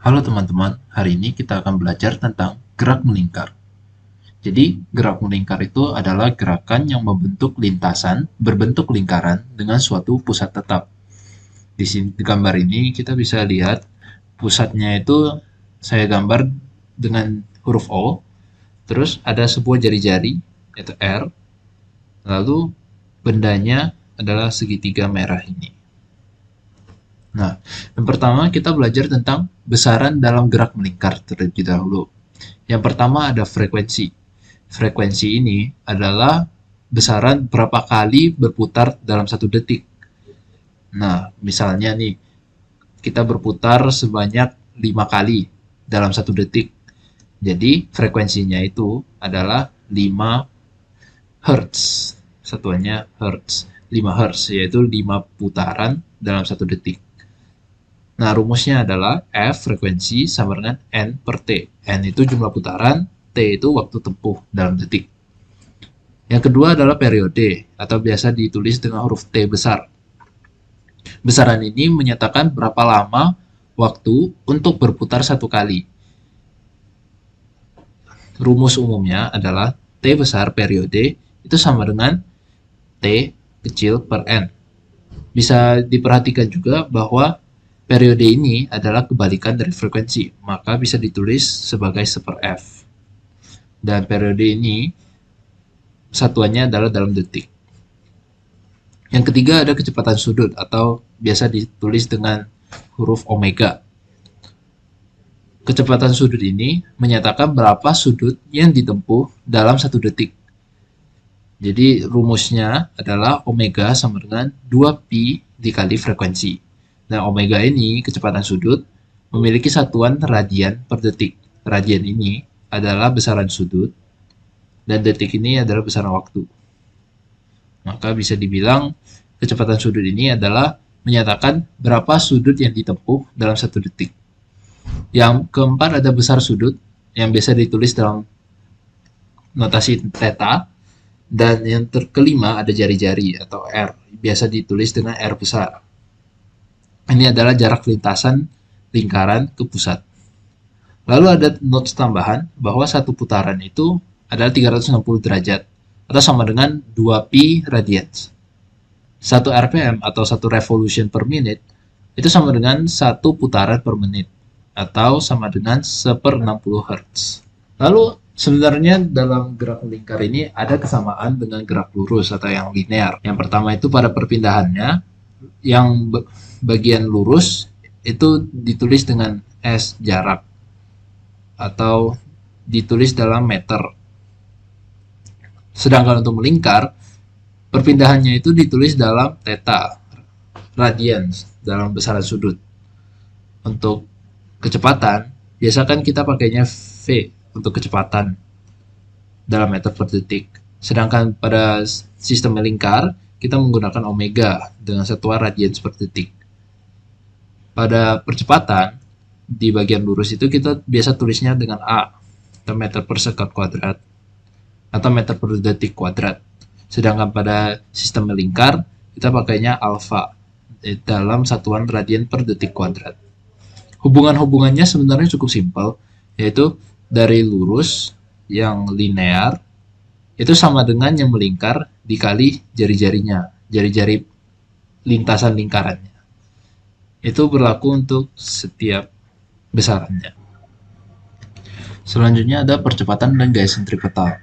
Halo teman-teman, hari ini kita akan belajar tentang gerak melingkar. Jadi, gerak melingkar itu adalah gerakan yang membentuk lintasan berbentuk lingkaran dengan suatu pusat tetap. Di sini di gambar ini kita bisa lihat pusatnya itu saya gambar dengan huruf O, terus ada sebuah jari-jari yaitu R, lalu bendanya adalah segitiga merah ini. Nah, yang pertama kita belajar tentang besaran dalam gerak melingkar terlebih dahulu. Yang pertama ada frekuensi. Frekuensi ini adalah besaran berapa kali berputar dalam satu detik. Nah, misalnya nih, kita berputar sebanyak 5 kali dalam satu detik. Jadi, frekuensinya itu adalah 5 Hz. Satuannya Hz. 5 Hz, yaitu 5 putaran dalam satu detik. Nah, rumusnya adalah F frekuensi sama dengan N per T. N itu jumlah putaran, T itu waktu tempuh dalam detik. Yang kedua adalah periode, atau biasa ditulis dengan huruf T besar. Besaran ini menyatakan berapa lama waktu untuk berputar satu kali. Rumus umumnya adalah T besar periode itu sama dengan T kecil per N. Bisa diperhatikan juga bahwa periode ini adalah kebalikan dari frekuensi, maka bisa ditulis sebagai 1/f. Dan periode ini satuannya adalah dalam detik. Yang ketiga ada kecepatan sudut atau biasa ditulis dengan huruf omega. Kecepatan sudut ini menyatakan berapa sudut yang ditempuh dalam satu detik. Jadi rumusnya adalah omega sama dengan 2pi dikali frekuensi. Nah, omega ini, kecepatan sudut, memiliki satuan radian per detik. Radian ini adalah besaran sudut, dan detik ini adalah besaran waktu. Maka bisa dibilang kecepatan sudut ini adalah menyatakan berapa sudut yang ditempuh dalam satu detik. Yang keempat ada besar sudut, yang biasa ditulis dalam notasi theta, dan yang kelima ada jari-jari atau R, biasa ditulis dengan R besar. Ini adalah jarak lintasan lingkaran ke pusat. Lalu ada notes tambahan bahwa satu putaran itu adalah 360 derajat atau sama dengan 2pi radians. 1 rpm atau 1 revolution per minute itu sama dengan 1 putaran per menit atau sama dengan 1/60 Hz. Lalu sebenarnya dalam gerak melingkar ini ada kesamaan dengan gerak lurus atau yang linear. Yang pertama itu pada perpindahannya, yang bagian lurus itu ditulis dengan S jarak atau ditulis dalam meter. Sedangkan untuk melingkar, perpindahannya itu ditulis dalam theta, radians, dalam besaran sudut. Untuk kecepatan, biasakan kita pakainya V untuk kecepatan dalam meter per detik. Sedangkan pada sistem melingkar, kita menggunakan omega dengan satuan radians per detik. Pada percepatan, di bagian lurus itu kita biasa tulisnya dengan A, atau meter per second kuadrat, atau meter per detik kuadrat. Sedangkan pada sistem melingkar, kita pakainya alfa, dalam satuan radian per detik kuadrat. Hubungan-hubungannya sebenarnya cukup simpel, yaitu dari lurus yang linear, itu sama dengan yang melingkar dikali jari-jarinya, jari-jari lintasan lingkarannya. Itu berlaku untuk setiap besarannya. Selanjutnya ada percepatan dan gaya sentripetal.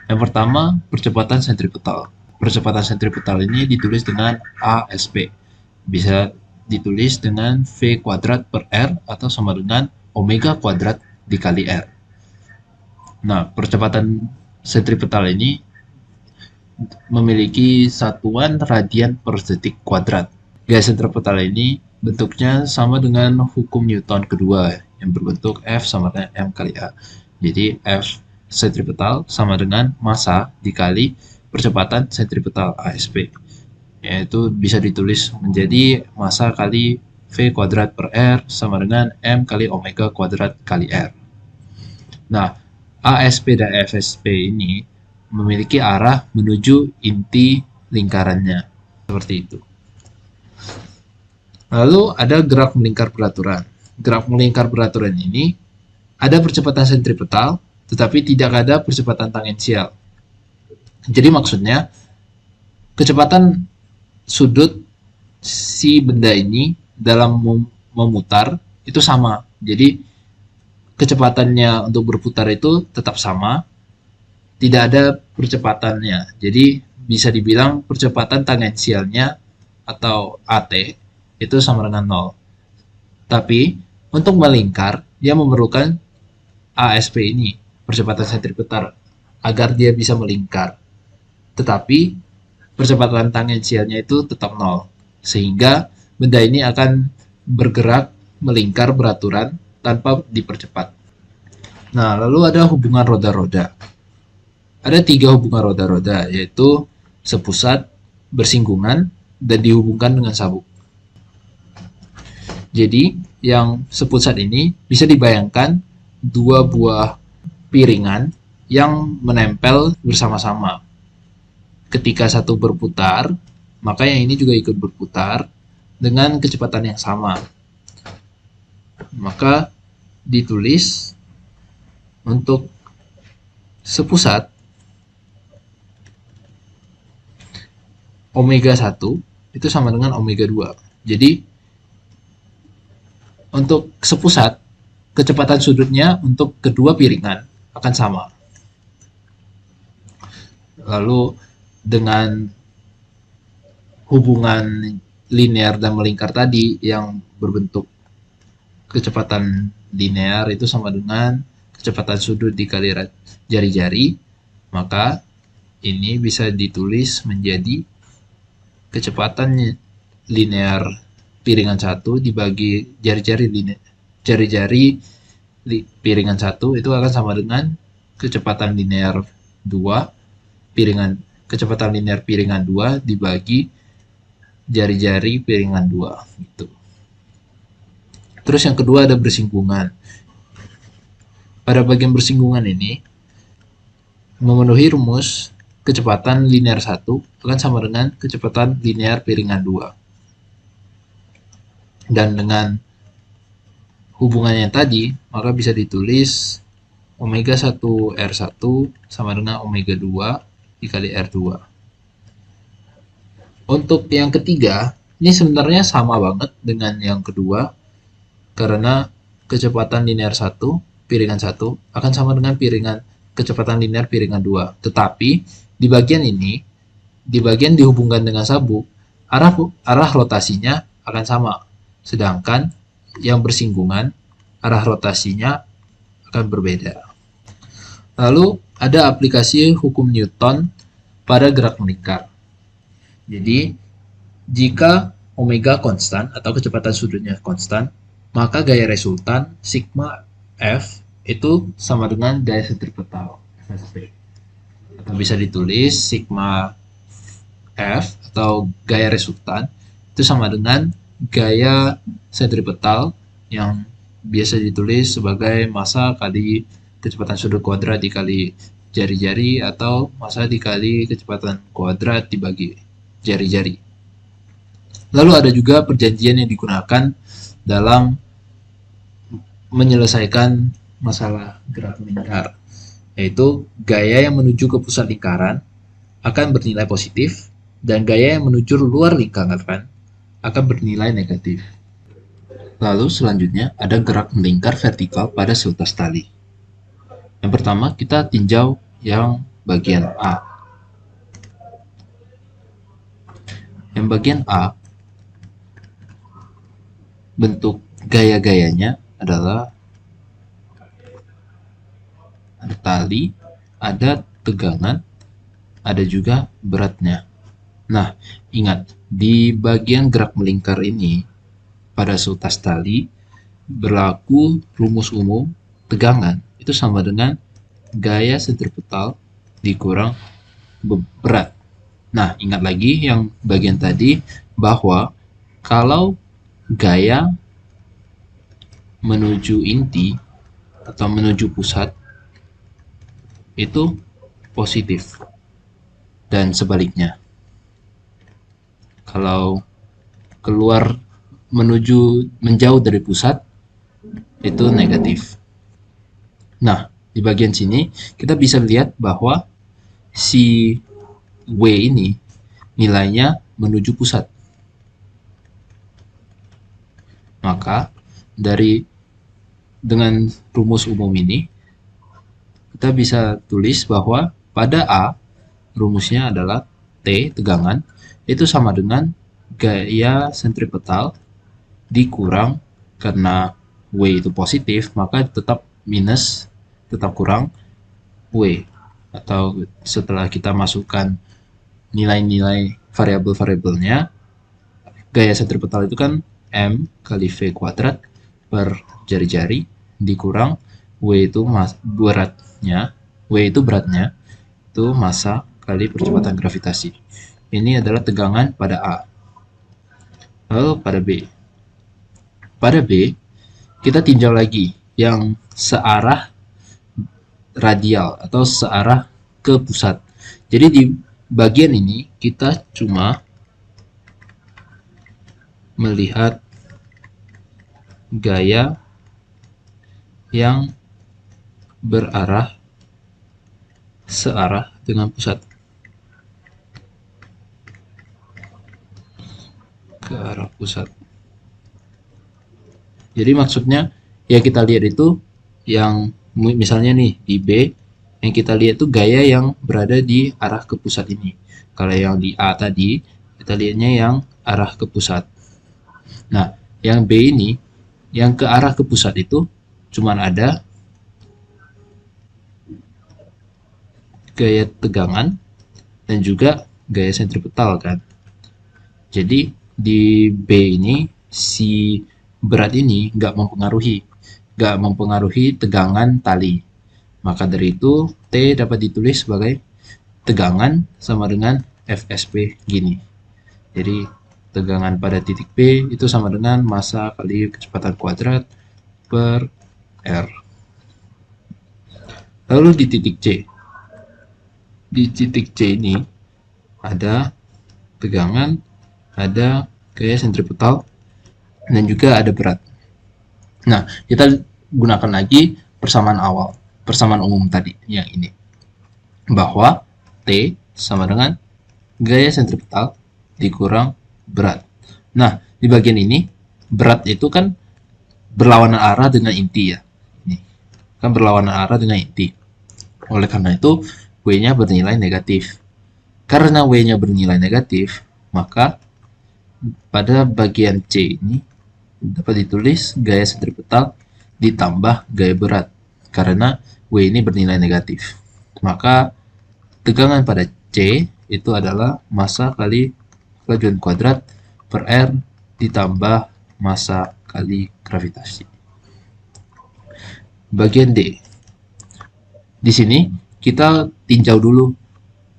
Yang pertama, percepatan sentripetal. Percepatan sentripetal ini ditulis dengan ASP. Bisa ditulis dengan V kuadrat per R atau sama dengan omega kuadrat dikali R. Nah, percepatan sentripetal ini memiliki satuan radian per detik kuadrat. Gaya sentripetal ini bentuknya sama dengan hukum Newton kedua yang berbentuk F sama dengan M kali A. Jadi F sentripetal sama dengan massa dikali percepatan sentripetal ASP. Yaitu bisa ditulis menjadi massa kali V kuadrat per R sama dengan M kali omega kuadrat kali R. Nah, ASP dan FSP ini memiliki arah menuju inti lingkarannya. Seperti itu. Lalu ada gerak melingkar peraturan. gerak melingkar beraturan ini ada percepatan sentripetal, tetapi tidak ada percepatan tangensial. Jadi maksudnya, kecepatan sudut si benda ini dalam memutar itu sama. Jadi kecepatannya untuk berputar itu tetap sama, tidak ada percepatannya. Jadi bisa dibilang percepatan tangensialnya atau AT itu sama dengan 0. Tapi untuk melingkar, dia memerlukan ASP ini, percepatan sentripetal, agar dia bisa melingkar. Tetapi percepatan tangensialnya itu tetap 0. Sehingga benda ini akan bergerak melingkar beraturan tanpa dipercepat. Nah, lalu ada hubungan roda-roda. Ada 3 hubungan roda-roda, yaitu sepusat, bersinggungan, dan dihubungkan dengan sabuk. Jadi, yang sepusat ini bisa dibayangkan 2 buah piringan yang menempel bersama-sama. Ketika satu berputar, maka yang ini juga ikut berputar dengan kecepatan yang sama. Maka ditulis untuk sepusat omega 1 itu sama dengan omega 2. Jadi untuk sepusat, kecepatan sudutnya untuk kedua piringan akan sama. Lalu dengan hubungan linear dan melingkar tadi yang berbentuk kecepatan linear itu sama dengan kecepatan sudut dikali jari-jari, maka ini bisa ditulis menjadi kecepatan linear piringan 1 dibagi jari-jari piringan 1 itu akan sama dengan kecepatan linear 2 kecepatan linear piringan 2 dibagi jari-jari piringan 2 gitu. Terus yang kedua ada bersinggungan. Pada bagian bersinggungan ini memenuhi rumus kecepatan linear 1 akan sama dengan kecepatan linear piringan 2. Dan dengan hubungannya tadi, maka bisa ditulis omega 1 R1 sama dengan omega 2 dikali R2. Untuk yang ketiga, ini sebenarnya sama banget dengan yang kedua, karena kecepatan linear 1, piringan 1, akan sama dengan kecepatan linear piringan 2. Tetapi, di bagian ini, di bagian dihubungkan dengan sabuk, arah rotasinya akan sama. Sedangkan yang bersinggungan, arah rotasinya akan berbeda. Lalu, ada aplikasi hukum Newton pada gerak melingkar. Jadi, jika omega konstan atau kecepatan sudutnya konstan, maka gaya resultan sigma F itu sama dengan gaya sentripetal FSP. Atau bisa ditulis sigma F atau gaya resultan itu sama dengan gaya sentripetal yang biasa ditulis sebagai massa kali kecepatan sudut kuadrat dikali jari-jari atau massa dikali kecepatan kuadrat dibagi jari-jari. Lalu ada juga perjanjian yang digunakan dalam menyelesaikan masalah gerak melingkar, yaitu gaya yang menuju ke pusat lingkaran akan bernilai positif dan gaya yang menuju luar lingkaran akan bernilai negatif. Lalu selanjutnya ada gerak melingkar vertikal pada seutas tali. Yang pertama kita tinjau yang bagian A. Yang bagian A, bentuk gaya-gayanya adalah ada tali, ada tegangan, ada juga beratnya. Nah, ingat, di bagian gerak melingkar ini, pada seutas tali, berlaku rumus umum tegangan itu sama dengan gaya sentripetal dikurang berat. Nah, ingat lagi yang bagian tadi bahwa kalau gaya menuju inti atau menuju pusat itu positif dan sebaliknya. Kalau keluar menjauh dari pusat itu negatif. Nah, di bagian sini kita bisa lihat bahwa si W ini nilainya menuju pusat. Maka dengan rumus umum ini kita bisa tulis bahwa pada A rumusnya adalah T tegangan itu sama dengan gaya sentripetal dikurang, karena W itu positif maka tetap kurang W, atau setelah kita masukkan nilai-nilai variabel-variabelnya, gaya sentripetal itu kan M kali V kuadrat per jari-jari dikurang W itu beratnya itu massa kali percepatan gravitasi. Ini adalah tegangan pada A. Lalu pada B kita tinjau lagi yang searah radial atau searah ke pusat. Jadi di bagian ini kita cuma melihat gaya yang searah dengan pusat ke arah pusat. Jadi maksudnya yang kita lihat itu yang misalnya nih di B yang kita lihat itu gaya yang berada di arah ke pusat ini. Kalau yang di A tadi kita lihatnya yang arah ke pusat. Nah, yang B ini yang ke arah ke pusat itu cuman ada gaya tegangan dan juga gaya sentripetal kan. Jadi di B ini si berat ini nggak mempengaruhi tegangan tali. Maka dari itu T dapat ditulis sebagai tegangan sama dengan FSP gini. Jadi tegangan pada titik B itu sama dengan massa kali kecepatan kuadrat per R. Lalu di titik C. Di titik C ini ada tegangan, ada gaya sentripetal, dan juga ada berat. Nah, kita gunakan lagi persamaan umum tadi yang ini. Bahwa T sama dengan gaya sentripetal dikurang berat. Nah, di bagian ini berat itu kan berlawanan arah dengan inti ya. Ini kan berlawanan arah dengan inti. Oleh karena itu W-nya bernilai negatif. Karena W-nya bernilai negatif, maka pada bagian C ini dapat ditulis gaya sentripetal ditambah gaya berat. Karena W ini bernilai negatif. Maka tegangan pada C itu adalah massa kali kelajuan kuadrat per R ditambah massa kali gravitasi. Bagian D. Di sini kita tinjau dulu.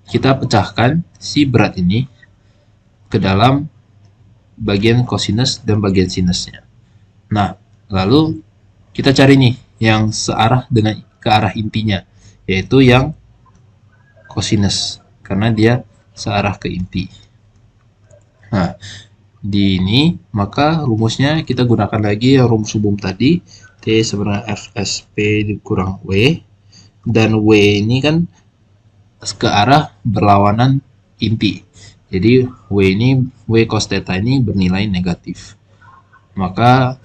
Kita pecahkan si berat ini ke dalam bagian cosinus dan bagian sinusnya. Nah, lalu kita cari nih yang searah dengan ke arah intinya, yaitu yang cosinus, karena dia searah ke inti. Nah, di ini maka rumusnya kita gunakan lagi yang rumus umum tadi, T sama dengan FSP dikurang W, dan W ini kan ke arah berlawanan inti. Jadi W cos theta ini bernilai negatif. Maka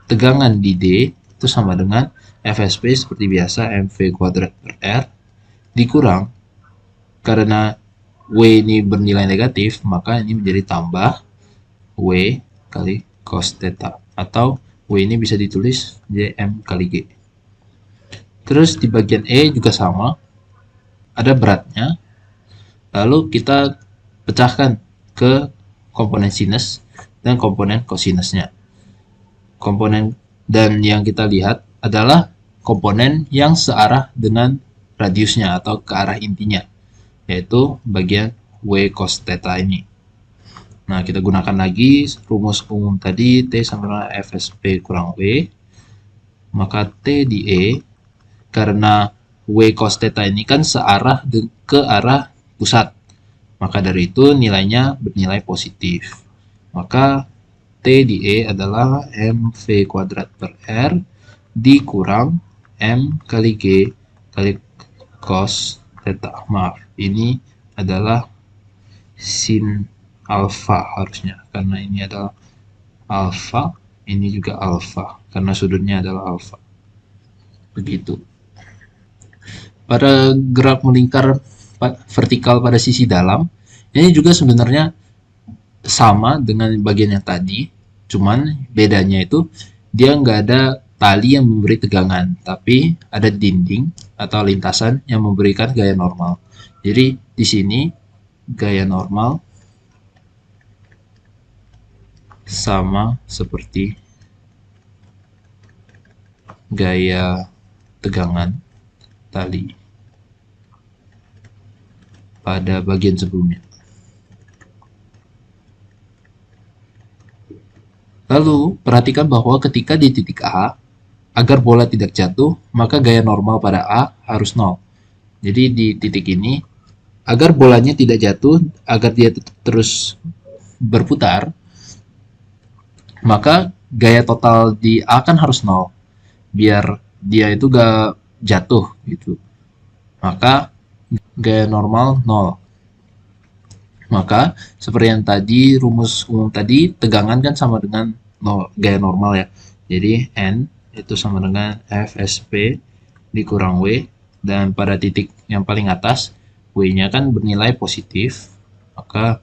tegangan di D itu sama dengan FSP seperti biasa MV kuadrat per R dikurang, karena W ini bernilai negatif maka ini menjadi tambah W kali cos theta, atau W ini bisa ditulis JM kali G. Terus di bagian E juga sama, ada beratnya, lalu kita pecahkan ke komponen sinus dan komponen kosinusnya. Komponen dan yang kita lihat adalah komponen yang searah dengan radiusnya atau ke arah intinya, yaitu bagian W cos theta ini. Nah, kita gunakan lagi rumus umum tadi, T sama dengan FSP kurang W. Maka T di E, karena W cos theta ini kan searah ke arah pusat, maka dari itu nilainya bernilai positif. Maka T di E adalah mv kuadrat per R dikurang M kali G kali cos theta. Maaf, ini adalah sin alfa harusnya, karena ini adalah alfa, ini juga alfa, karena sudutnya adalah alfa. Begitu. Pada gerak melingkar vertikal pada sisi dalam, ini juga sebenarnya sama dengan bagian yang tadi, cuman bedanya itu dia nggak ada tali yang memberi tegangan, tapi ada dinding atau lintasan yang memberikan gaya normal. Jadi di sini gaya normal sama seperti gaya tegangan tali pada bagian sebelumnya. Lalu, perhatikan bahwa ketika di titik A, agar bola tidak jatuh, maka gaya normal pada A harus 0. Jadi di titik ini, agar bolanya tidak jatuh, agar dia terus berputar, maka gaya total di A kan harus 0. Biar dia itu gak jatuh gitu. Maka gaya normal 0. Maka seperti yang tadi, rumus umum tadi, tegangan kan sama dengan gaya normal ya. Jadi N itu sama dengan FSP dikurang W, dan pada titik yang paling atas W-nya kan bernilai positif, maka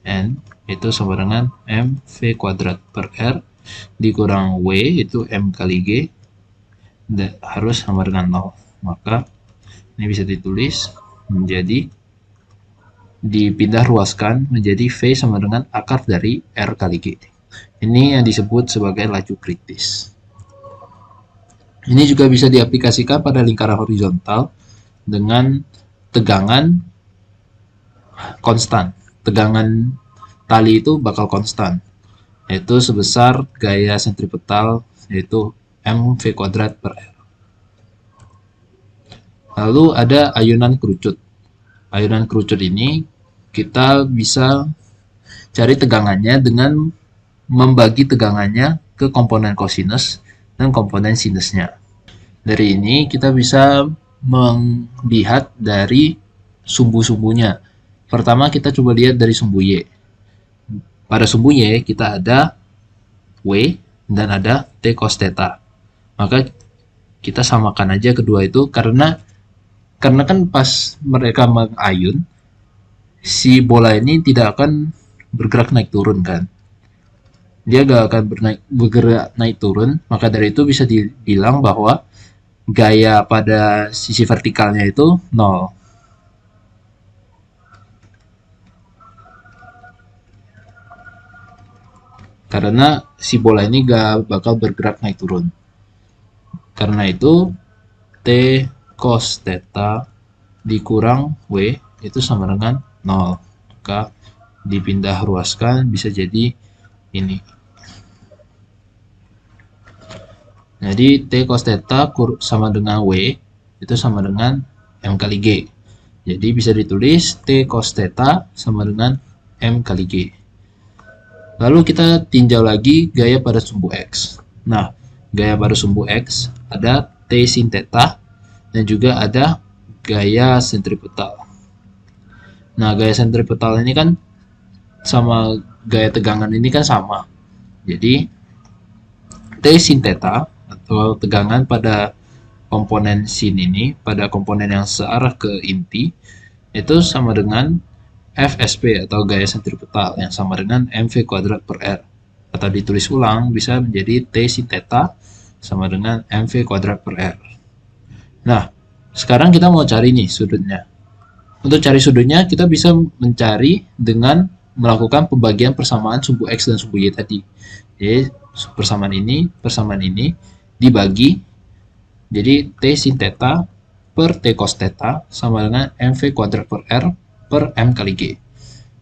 N itu sama dengan mv kuadrat per R dikurang W itu M kali G, harus sama dengan 0. Maka ini bisa ditulis menjadi dipindah ruaskan menjadi V sama dengan akar dari R kali G. Ini yang disebut sebagai laju kritis. Ini juga bisa diaplikasikan pada lingkaran horizontal dengan tegangan konstan. Tegangan tali itu bakal konstan, yaitu sebesar gaya sentripetal, yaitu mv kuadrat per R. Lalu ada ayunan kerucut. Ayunan kerucut ini kita bisa cari tegangannya dengan membagi tegangannya ke komponen kosinus dan komponen sinusnya. Dari ini kita bisa melihat dari sumbu-sumbunya. Pertama kita coba lihat dari sumbu Y. Pada sumbu Y kita ada W dan ada T cos theta. Maka kita samakan aja kedua itu, karena kan pas mereka mengayun, si bola ini tidak akan bergerak naik turun kan. Dia gak akan bergerak naik turun, maka dari itu bisa dibilang bahwa gaya pada sisi vertikalnya itu 0. Karena si bola ini gak bakal bergerak naik turun. Karena itu T cos theta dikurang W itu sama dengan 0. Maka dipindah ruaskan bisa jadi ini. Jadi T cos theta sama dengan W itu sama dengan M kali G. Jadi bisa ditulis T cos theta sama dengan M kali G. Lalu kita tinjau lagi gaya pada sumbu X. Nah, gaya pada sumbu X ada T sin theta dan juga ada gaya sentripetal. Nah, gaya sentripetal ini kan sama gaya tegangan ini kan sama. Jadi T sin theta atau tegangan pada komponen sin ini, pada komponen yang searah ke inti, itu sama dengan FSP atau gaya sentripetal yang sama dengan mv kuadrat per R. Atau ditulis ulang bisa menjadi T sin theta sama dengan mv kuadrat per R. Nah, sekarang kita mau cari nih sudutnya. Untuk cari sudutnya, kita bisa mencari dengan melakukan pembagian persamaan sumbu X dan sumbu Y tadi. Jadi, persamaan ini dibagi. Jadi, T sin theta per T cos theta sama dengan mv kuadrat per R per M kali G.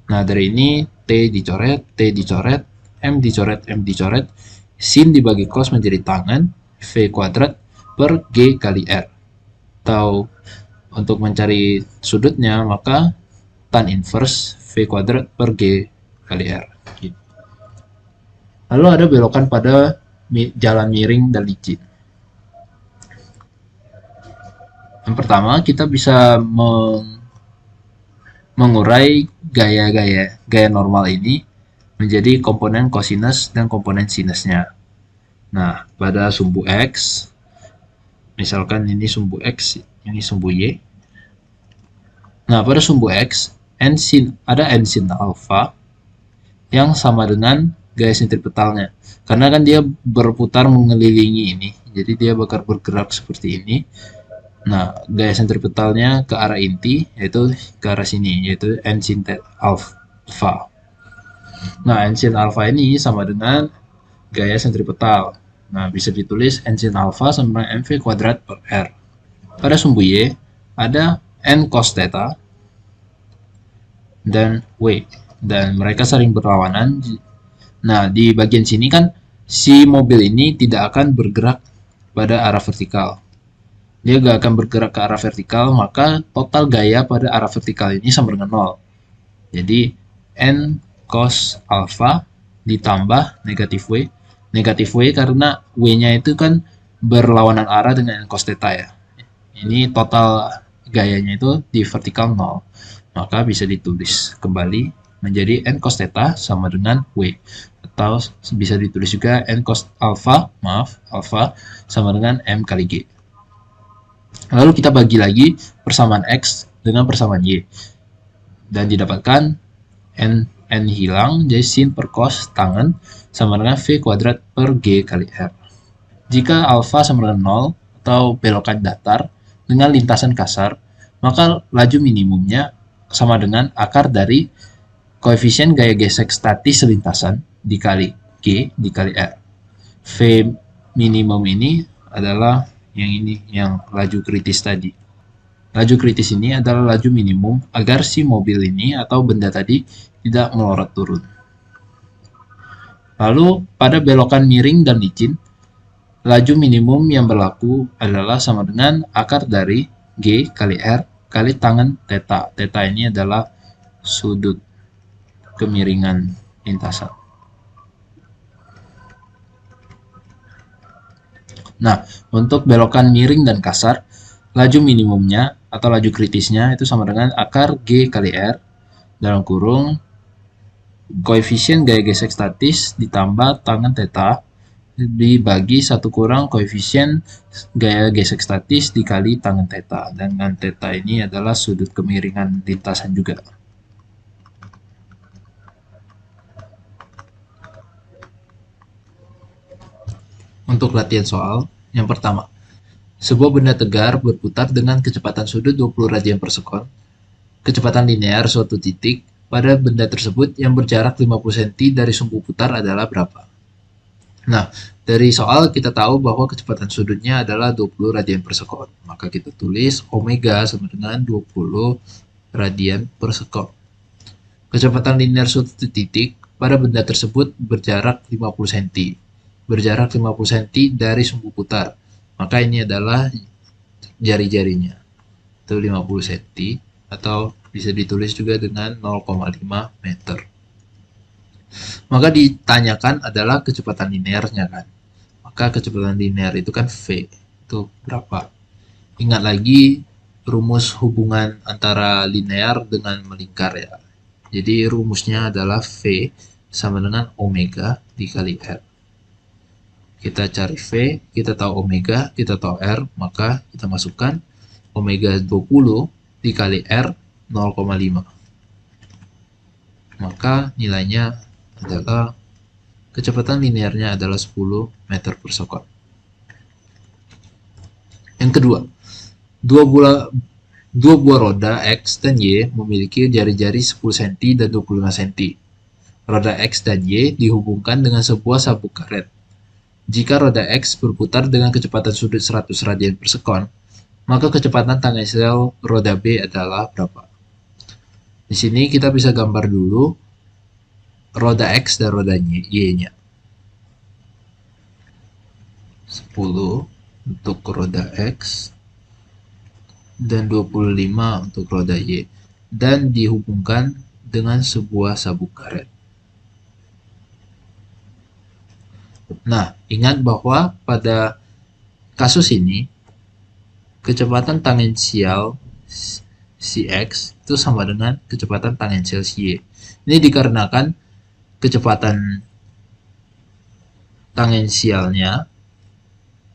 Nah, dari ini T dicoret, T dicoret, M dicoret, M dicoret, sin dibagi cos menjadi tangan, V kuadrat per G kali R. Atau untuk mencari sudutnya, maka tan inverse V kuadrat per G kali R. Lalu ada belokan pada jalan miring dan licin. Yang pertama, kita bisa mengurai gaya normal ini menjadi komponen kosinus dan komponen sinusnya. Nah, pada sumbu X, misalkan ini sumbu X, ini sumbu Y. Nah, pada sumbu X, ada n sin alfa yang sama dengan gaya sentripetalnya. Karena kan dia berputar mengelilingi ini, jadi dia bakal bergerak seperti ini. Nah, gaya sentripetalnya ke arah inti, yaitu ke arah sini, yaitu n sin alfa. Nah, n sin alfa ini sama dengan gaya sentripetal. Nah, bisa ditulis n sin alfa sama dengan mv kuadrat per r. Pada sumbu Y, ada n cos theta dan W. Dan mereka saling berlawanan. Nah, di bagian sini kan si mobil ini tidak akan bergerak pada arah vertikal. Dia gak akan bergerak ke arah vertikal, maka total gaya pada arah vertikal ini sama dengan 0. Jadi, n cos alpha ditambah negatif W. Negatif W karena W-nya itu kan berlawanan arah dengan n cos theta ya. Ini total gayanya itu di vertikal 0. Maka bisa ditulis kembali menjadi n cos theta sama dengan W. Atau bisa ditulis juga n cos alpha, alpha sama dengan M kali G. Lalu kita bagi lagi persamaan X dengan persamaan Y. Dan didapatkan n hilang, jadi sin per cos tangen sama dengan V kuadrat per G kali R. Jika alpha sama dengan 0 atau belokan datar dengan lintasan kasar, maka laju minimumnya sama dengan akar dari koefisien gaya gesek statis selintasan dikali G dikali R. V minimum ini adalah yang ini, yang laju kritis tadi. Laju kritis ini adalah laju minimum agar si mobil ini atau benda tadi tidak melorot turun. Lalu pada belokan miring dan licin, laju minimum yang berlaku adalah sama dengan akar dari G kali R kali tangen theta. Theta ini adalah sudut kemiringan lintasan. Nah, untuk belokan miring dan kasar, laju minimumnya atau laju kritisnya itu sama dengan akar G kali R dalam kurung koefisien gaya gesek statis ditambah tangen theta dibagi 1 kurang koefisien gaya gesek statis dikali tangen theta. Dan theta ini adalah sudut kemiringan lintasan juga. Untuk latihan soal, yang pertama, sebuah benda tegar berputar dengan kecepatan sudut 20 radian per sekon. Kecepatan linear suatu titik pada benda tersebut yang berjarak 50 cm dari sumbu putar adalah berapa? Nah, dari soal kita tahu bahwa kecepatan sudutnya adalah 20 radian per sekon. Maka kita tulis omega sama dengan 20 radian per sekon. Kecepatan linear suatu titik pada benda tersebut berjarak 50 cm. Berjarak 50 cm dari sumbu putar. Maka ini adalah jari-jarinya. Itu 50 cm atau bisa ditulis juga dengan 0,5 meter. Maka ditanyakan adalah kecepatan linearnya kan. Maka kecepatan linear itu kan V. Itu berapa? Ingat lagi rumus hubungan antara linear dengan melingkar ya. Jadi rumusnya adalah V sama dengan omega dikali R. Kita cari V, kita tahu omega, kita tahu R, maka kita masukkan omega 20 dikali R 0,5. Maka nilainya adalah kecepatan linearnya adalah 10 meter per sekon. Yang kedua, dua buah roda X dan Y memiliki jari-jari 10 cm dan 25 cm. Roda X dan Y dihubungkan dengan sebuah sabuk karet. Jika roda X berputar dengan kecepatan sudut 100 radian per sekon, maka kecepatan tangensel roda B adalah berapa? Di sini kita bisa gambar dulu roda X dan roda Y-nya. 10 untuk roda X dan 25 untuk roda Y, dan dihubungkan dengan sebuah sabuk karet. Nah, ingat bahwa pada kasus ini, kecepatan tangensial Cx itu sama dengan kecepatan tangensial Cy. Ini dikarenakan kecepatan tangensialnya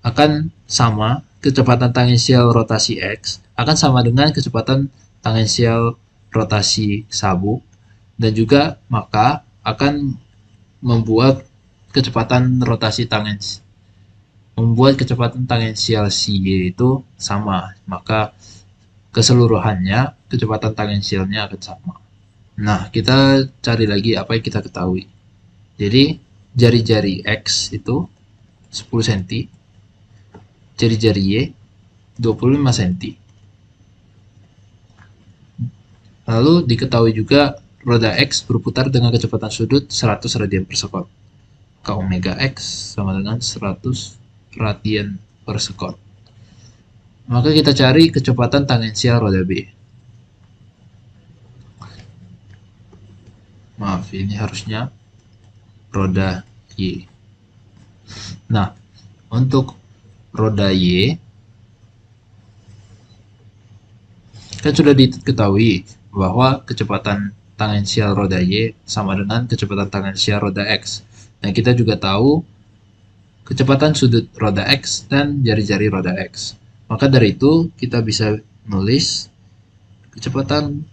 akan sama, kecepatan tangensial rotasi X akan sama dengan kecepatan tangensial rotasi sabuk, dan juga maka akan membuat kecepatan rotasi kecepatan tangensial Cy itu sama, maka keseluruhannya kecepatan tangensialnya akan sama. Nah, kita cari lagi apa yang kita ketahui. Jadi, jari-jari X itu 10 cm, jari-jari Y 25 cm. Lalu diketahui juga roda X berputar dengan kecepatan sudut 100 radian per sekon. K omega X sama dengan 100 radian per sekon. Maka kita cari kecepatan tangensial roda B. Maaf, ini harusnya roda Y. Nah, untuk roda Y, kan sudah diketahui bahwa kecepatan tangensial roda Y sama dengan kecepatan tangensial roda X. Nah, kita juga tahu kecepatan sudut roda X dan jari-jari roda X. Maka dari itu, kita bisa nulis kecepatan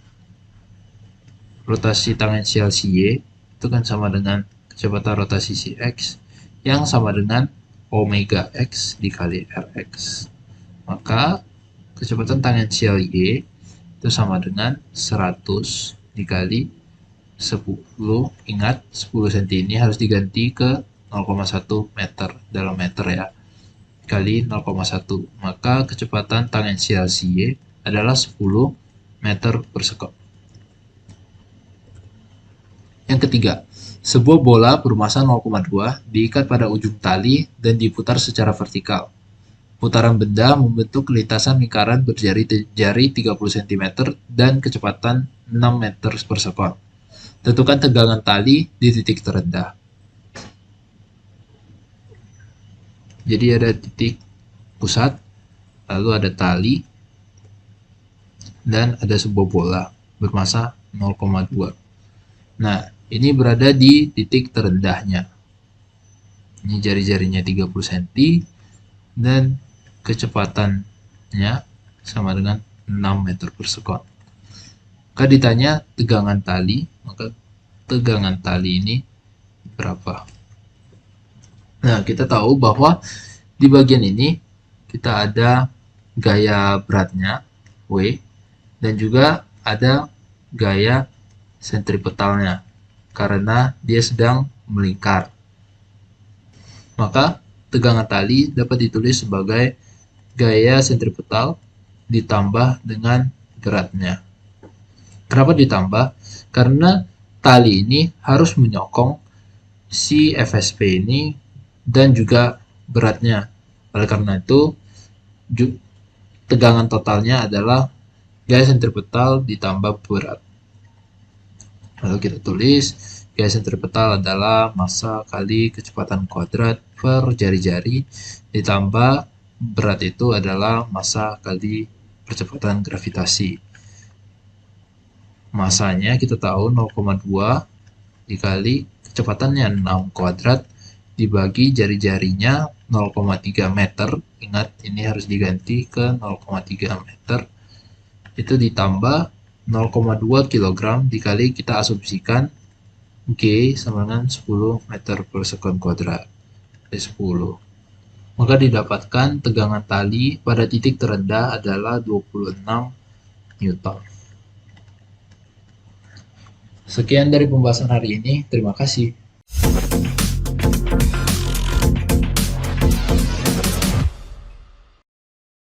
rotasi tangensial Cy itu kan sama dengan kecepatan rotasi Cx yang sama dengan omega X dikali Rx. Maka kecepatan tangensial Y itu sama dengan 100 dikali 10. Ingat, 10 cm ini harus diganti ke 0,1 meter dalam meter ya, kali 0,1. Maka kecepatan tangensial Cy adalah 10 meter per sekon. Yang ketiga, sebuah bola bermasa 0,2 diikat pada ujung tali dan diputar secara vertikal. Putaran benda membentuk lintasan lingkaran berjari-jari 30 cm dan kecepatan 6 meter per sekon. Tentukan tegangan tali di titik terendah. Jadi ada titik pusat, lalu ada tali, dan ada sebuah bola bermasa 0,2. Nah, ini berada di titik terendahnya. Ini jari-jarinya 30 cm dan kecepatannya sama dengan 6 meter per sekon. Maka ditanya tegangan tali, maka tegangan tali ini berapa? Nah, kita tahu bahwa di bagian ini kita ada gaya beratnya W dan juga ada gaya sentripetalnya karena dia sedang melingkar. Maka tegangan tali dapat ditulis sebagai gaya sentripetal ditambah dengan beratnya. Kenapa ditambah? Karena tali ini harus menyokong si FSP ini dan juga beratnya. Oleh karena itu, tegangan totalnya adalah gaya sentripetal ditambah berat. Lalu kita tulis gaya sentripetal adalah massa kali kecepatan kuadrat per jari-jari ditambah berat itu adalah massa kali percepatan gravitasi. Massanya kita tahu 0,2 dikali kecepatannya 6 kuadrat dibagi jari-jarinya 0,3 meter. Ingat, ini harus diganti ke 0,3 meter. Itu ditambah 0,2 kg dikali kita asumsikan G sama dengan 10 meter per sekon kuadrat. 10. Maka didapatkan tegangan tali pada titik terendah adalah 26 Newton. Sekian dari pembahasan hari ini. Terima kasih.